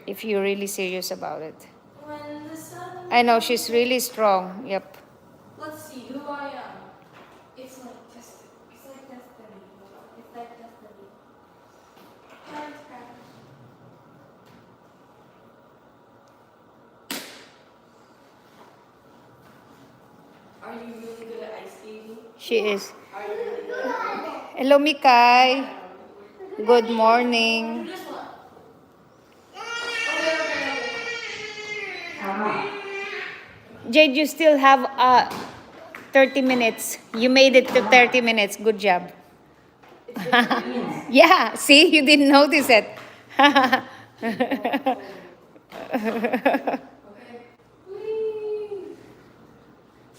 if you're really serious about it. When the sun... I know, she's really strong. Yep. Let's see who I am. It's like destiny. It's like destiny. It's like destiny. Parents, parents. Are you really good at ice skating? She is. Are you really good at Hello, Mikay. Good morning. this one? Jade, you still have 30 minutes. You made it to 30 minutes. Good job. Yeah, see, you didn't notice it.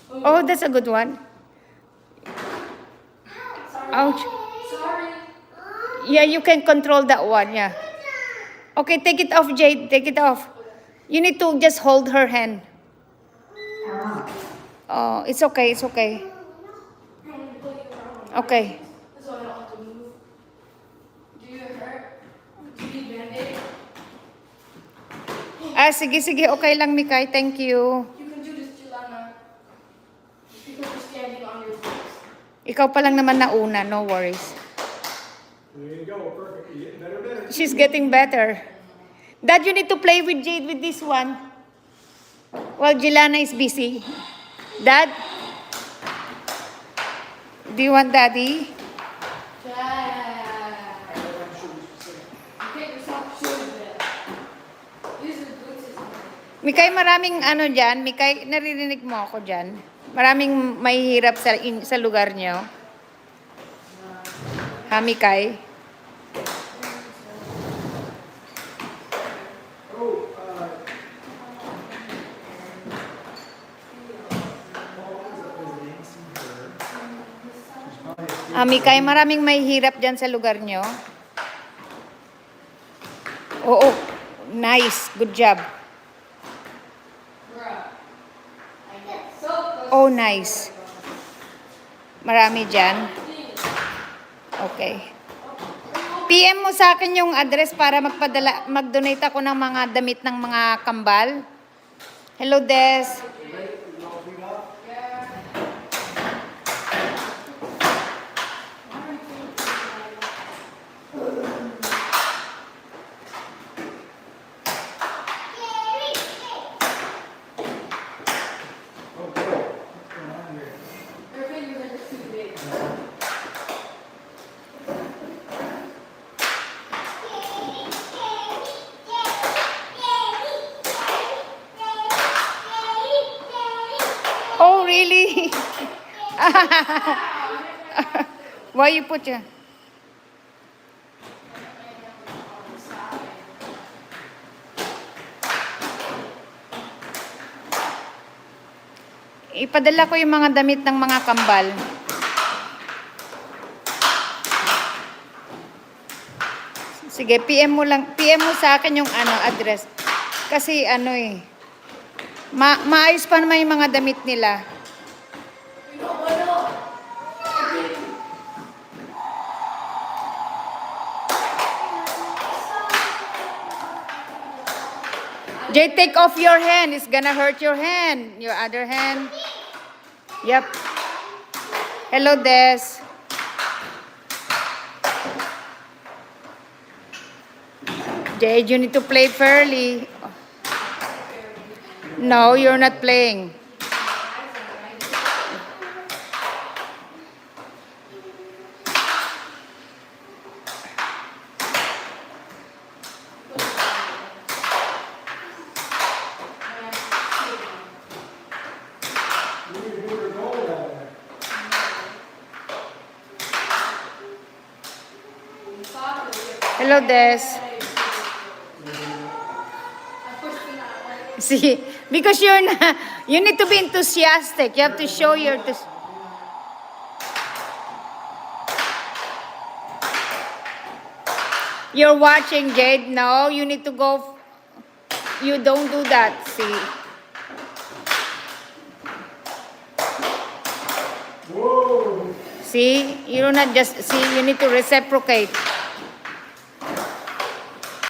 Oh, that's a good one. Ouch. Sorry. Yeah, you can control that one. Yeah. Okay, take it off, Jade. Take it off. You need to just hold her hand. Oh, it's okay. It's okay. Okay. So I don't have to move. Do you hurt? Do you need Band-Aid? Sige, sige. Okay lang, Mikay. Thank you. You can do this, Jelana. Because you're standing on your feet. Ikaw pa lang naman nauna. No worries. There you go, perfect. You're getting better, better. She's getting better. Dad, you need to play with Jade with this one. While Jelana is busy. Dad? Do you want Daddy? Dad. Get yourself shoes then. Use the boots as well. Mikay, maraming ano dyan. Mikay, naririnig mo ako dyan. Maraming mahihirap sa lugar nyo. Ha, Mikay? Mikay, maraming may hirap dyan sa lugar nyo. Oo, nice. Good job. Oh, nice. Marami dyan. Okay. PM mo sa akin yung address para mag-donate ako ng mga damit ng mga kambal. Hello, Des. Oh, really? Why you put your... Ipadala ko yung mga damit ng mga kambal. Sige, PM mo lang. PM mo sa akin yung address. Kasi maayos pa naman yung mga damit nila. Jay, take off your hand. It's gonna hurt your hand. Your other hand. Yep. Hello, Des. Jay, you need to play fairly. No, you're not playing. Hello, Des. See, because you need to be enthusiastic. You have to show your... You're watching, Jade. No, you need to go. You don't do that. See. Whoa! See, you do not just see. You need to reciprocate.